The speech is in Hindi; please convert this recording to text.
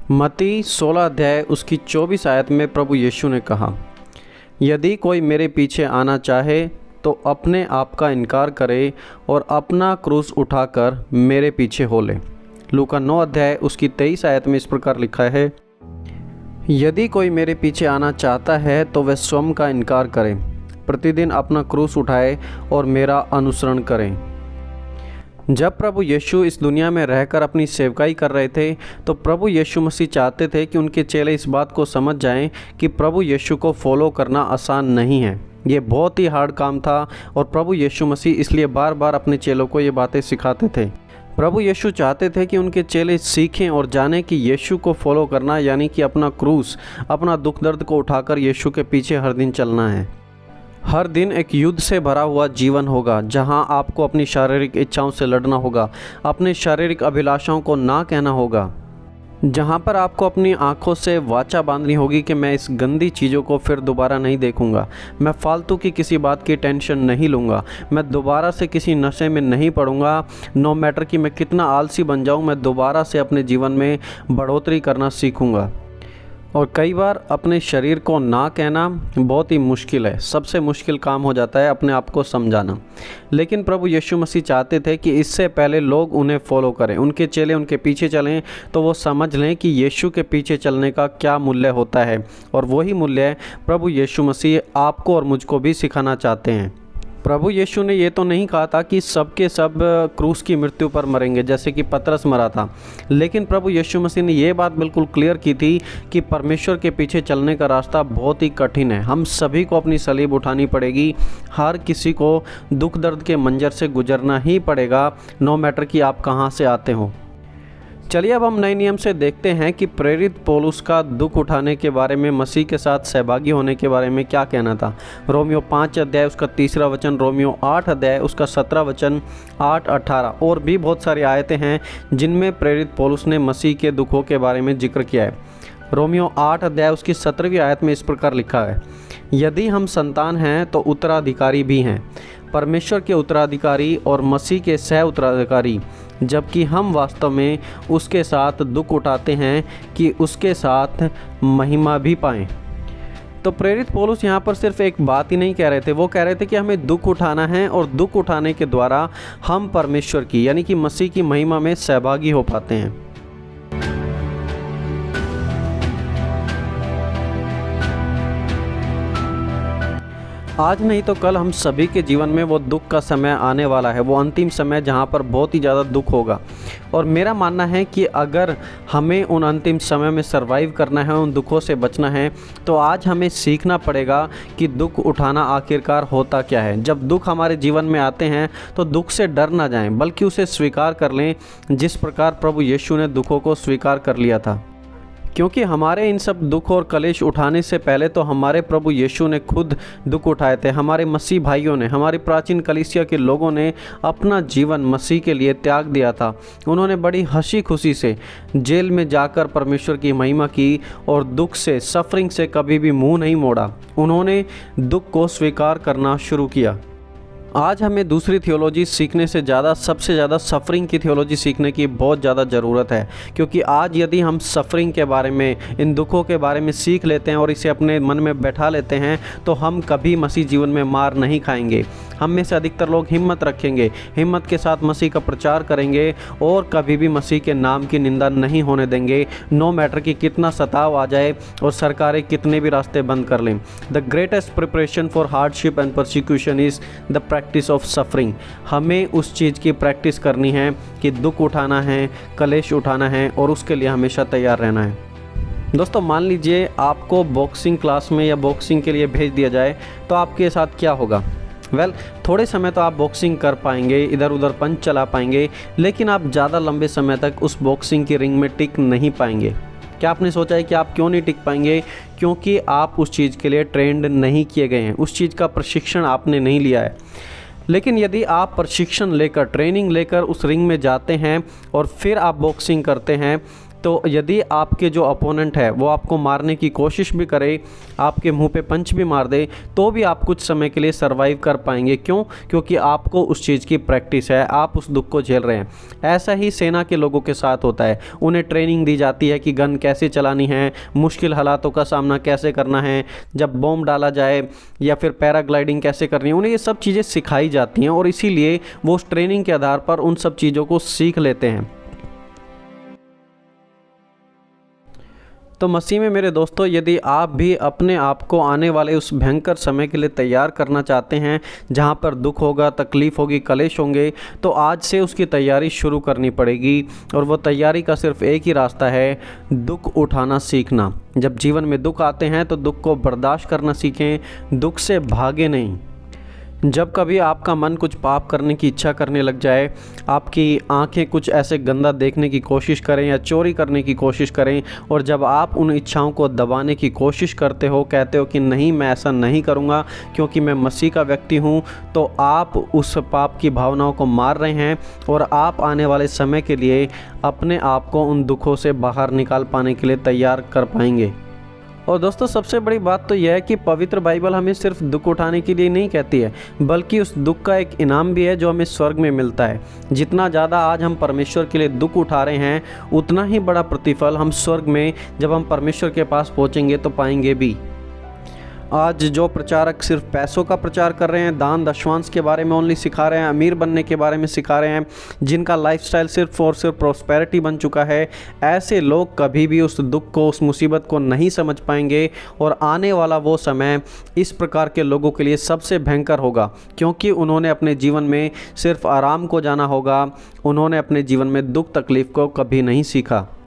मत्ती 16 अध्याय उसकी 24 आयत में प्रभु यीशु ने कहा, यदि कोई मेरे पीछे आना चाहे तो अपने आप का इनकार करे और अपना क्रूस उठाकर मेरे पीछे हो ले। लूका 9 अध्याय उसकी 23 आयत में इस प्रकार लिखा है, यदि कोई मेरे पीछे आना चाहता है तो वह स्वयं का इनकार करे, प्रतिदिन अपना क्रूस उठाए और मेरा अनुसरण करें। जब प्रभु यीशु इस दुनिया में रहकर अपनी सेवकाई कर रहे थे तो प्रभु यीशु मसीह चाहते थे कि उनके चेले इस बात को समझ जाएं कि प्रभु यीशु को फॉलो करना आसान नहीं है। ये बहुत ही हार्ड काम था और प्रभु यीशु मसीह इसलिए बार बार अपने चेलों को ये बातें सिखाते थे। प्रभु यीशु चाहते थे कि उनके चेले सीखें और जानें कि यीशु को फॉलो करना यानी कि अपना क्रूस, अपना दुख दर्द को उठाकर यीशु के पीछे हर दिन चलना है। हर दिन एक युद्ध से भरा हुआ जीवन होगा जहां आपको अपनी शारीरिक इच्छाओं से लड़ना होगा, अपने शारीरिक अभिलाषाओं को ना कहना होगा, जहां पर आपको अपनी आंखों से वाचा बांधनी होगी कि मैं इस गंदी चीज़ों को फिर दोबारा नहीं देखूंगा, मैं फालतू की किसी बात की टेंशन नहीं लूँगा, मैं दोबारा से किसी नशे में नहीं पड़ूंगा। नो मैटर कि मैं कितना आलसी बन जाऊं, मैं दोबारा से अपने जीवन में बढ़ोतरी करना सीखूंगा। और कई बार अपने शरीर को ना कहना बहुत ही मुश्किल है, सबसे मुश्किल काम हो जाता है अपने आप को समझाना। लेकिन प्रभु यीशु मसीह चाहते थे कि इससे पहले लोग उन्हें फॉलो करें, उनके चेले उनके पीछे चलें तो वो समझ लें कि यीशु के पीछे चलने का क्या मूल्य होता है। और वही मूल्य प्रभु यीशु मसीह आपको और मुझको भी सिखाना चाहते हैं। प्रभु यीशु ने ये तो नहीं कहा था कि सब के सब क्रूस की मृत्यु पर मरेंगे जैसे कि पतरस मरा था, लेकिन प्रभु यीशु मसीह ने ये बात बिल्कुल क्लियर की थी कि परमेश्वर के पीछे चलने का रास्ता बहुत ही कठिन है। हम सभी को अपनी सलीब उठानी पड़ेगी, हर किसी को दुख दर्द के मंजर से गुजरना ही पड़ेगा, नो मैटर कि आप कहाँ से आते हो। चलिए अब हम नए नियम से देखते हैं कि प्रेरित पौलुस का दुख उठाने के बारे में, मसीह के साथ सहभागी होने के बारे में क्या कहना था। रोमियो 5 अध्याय उसका 3 वचन, रोमियो 8 अध्याय उसका 17 वचन, 8, 18 और भी बहुत सारी आयतें हैं जिनमें प्रेरित पौलुस ने मसीह के दुखों के बारे में जिक्र किया है। रोमियो 8 अध्याय उसकी 17वीं आयत में इस प्रकार लिखा है, यदि हम संतान हैं तो उत्तराधिकारी भी हैं, परमेश्वर के उत्तराधिकारी और मसीह के सह उत्तराधिकारी, जबकि हम वास्तव में उसके साथ दुख उठाते हैं कि उसके साथ महिमा भी पाएं। तो प्रेरित पौलुस यहाँ पर सिर्फ एक बात ही नहीं कह रहे थे, वो कह रहे थे कि हमें दुख उठाना है और दुख उठाने के द्वारा हम परमेश्वर की यानी कि मसीह की महिमा में सहभागी हो पाते हैं। आज नहीं तो कल हम सभी के जीवन में वो दुख का समय आने वाला है, वो अंतिम समय जहाँ पर बहुत ही ज़्यादा दुख होगा। और मेरा मानना है कि अगर हमें उन अंतिम समय में सरवाइव करना है, उन दुखों से बचना है, तो आज हमें सीखना पड़ेगा कि दुख उठाना आखिरकार होता क्या है। जब दुख हमारे जीवन में आते हैं तो दुख से डर ना जाएं, बल्कि उसे स्वीकार कर लें, जिस प्रकार प्रभु यीशु ने दुखों को स्वीकार कर लिया था। क्योंकि हमारे इन सब दुख और कलेश उठाने से पहले तो हमारे प्रभु यीशु ने खुद दुख उठाए थे। हमारे मसीह भाइयों ने, हमारी प्राचीन कलीसिया के लोगों ने अपना जीवन मसीह के लिए त्याग दिया था। उन्होंने बड़ी हंसी खुशी से जेल में जाकर परमेश्वर की महिमा की और दुख से, सफरिंग से कभी भी मुंह नहीं मोड़ा। उन्होंने दुख को स्वीकार करना शुरू किया। आज हमें दूसरी थियोलॉजी सीखने से ज़्यादा, सबसे ज़्यादा सफ़रिंग की थियोलॉजी सीखने की बहुत ज़्यादा ज़रूरत है। क्योंकि आज यदि हम सफ़रिंग के बारे में, इन दुखों के बारे में सीख लेते हैं और इसे अपने मन में बैठा लेते हैं तो हम कभी मसीह जीवन में मार नहीं खाएंगे। हम में से अधिकतर लोग हिम्मत रखेंगे, हिम्मत के साथ मसीह का प्रचार करेंगे और कभी भी मसीह के नाम की निंदा नहीं होने देंगे, नो मैटर कि कितना सताव आ जाए और सरकारें कितने भी रास्ते बंद कर लें। The greatest preparation for hardship and persecution is the practice of suffering. हमें उस चीज़ की प्रैक्टिस करनी है कि दुख उठाना है, कलेश उठाना है और उसके लिए हमेशा तैयार रहना है। दोस्तों, मान लीजिए आपको बॉक्सिंग क्लास में या बॉक्सिंग के लिए भेज दिया जाए तो आपके साथ क्या होगा। थोड़े समय तो आप बॉक्सिंग कर पाएंगे, इधर उधर पंच चला पाएंगे, लेकिन आप ज़्यादा लंबे समय तक उस बॉक्सिंग की रिंग में टिक नहीं पाएंगे। क्या आपने सोचा है कि आप क्यों नहीं टिक पाएंगे? क्योंकि आप उस चीज़ के लिए ट्रेंड नहीं किए गए हैं, उस चीज़ का प्रशिक्षण आपने नहीं लिया है। लेकिन यदि आप प्रशिक्षण लेकर, ट्रेनिंग लेकर उस रिंग में जाते हैं और फिर आप बॉक्सिंग करते हैं तो यदि आपके जो अपोनेंट है वो आपको मारने की कोशिश भी करे, आपके मुंह पे पंच भी मार दे, तो भी आप कुछ समय के लिए सरवाइव कर पाएंगे। क्यों? क्योंकि आपको उस चीज़ की प्रैक्टिस है, आप उस दुख को झेल रहे हैं। ऐसा ही सेना के लोगों के साथ होता है। उन्हें ट्रेनिंग दी जाती है कि गन कैसे चलानी है, मुश्किल हालातों का सामना कैसे करना है, जब बॉम्ब डाला जाए या फिर पैराग्लाइडिंग कैसे करनी है, उन्हें ये सब चीज़ें सिखाई जाती हैं और इसीलिए वो उस ट्रेनिंग के आधार पर उन सब चीज़ों को सीख लेते हैं। तो मसीह में मेरे दोस्तों, यदि आप भी अपने आप को आने वाले उस भयंकर समय के लिए तैयार करना चाहते हैं जहां पर दुख होगा, तकलीफ़ होगी, कलेश होंगे, तो आज से उसकी तैयारी शुरू करनी पड़ेगी। और वो तैयारी का सिर्फ एक ही रास्ता है, दुख उठाना सीखना। जब जीवन में दुख आते हैं तो दुख को बर्दाश्त करना सीखें, दुख से भागे नहीं। जब कभी आपका मन कुछ पाप करने की इच्छा करने लग जाए, आपकी आंखें कुछ ऐसे गंदा देखने की कोशिश करें या चोरी करने की कोशिश करें, और जब आप उन इच्छाओं को दबाने की कोशिश करते हो, कहते हो कि नहीं मैं ऐसा नहीं करूँगा क्योंकि मैं मसीह का व्यक्ति हूँ, तो आप उस पाप की भावनाओं को मार रहे हैं और आप आने वाले समय के लिए अपने आप को उन दुखों से बाहर निकाल पाने के लिए तैयार कर पाएंगे। और दोस्तों, सबसे बड़ी बात तो यह है कि पवित्र बाइबल हमें सिर्फ दुख उठाने के लिए नहीं कहती है, बल्कि उस दुख का एक इनाम भी है जो हमें स्वर्ग में मिलता है। जितना ज़्यादा आज हम परमेश्वर के लिए दुख उठा रहे हैं, उतना ही बड़ा प्रतिफल हम स्वर्ग में जब हम परमेश्वर के पास पहुँचेंगे तो पाएंगे भी। आज जो प्रचारक सिर्फ पैसों का प्रचार कर रहे हैं, दान दशवांश के बारे में ओनली सिखा रहे हैं, अमीर बनने के बारे में सिखा रहे हैं, जिनका लाइफस्टाइल सिर्फ और सिर्फ प्रॉस्पेरिटी बन चुका है, ऐसे लोग कभी भी उस दुख को, उस मुसीबत को नहीं समझ पाएंगे। और आने वाला वो समय इस प्रकार के लोगों के लिए सबसे भयंकर होगा, क्योंकि उन्होंने अपने जीवन में सिर्फ आराम को जाना होगा, उन्होंने अपने जीवन में दुख तकलीफ़ को कभी नहीं सीखा।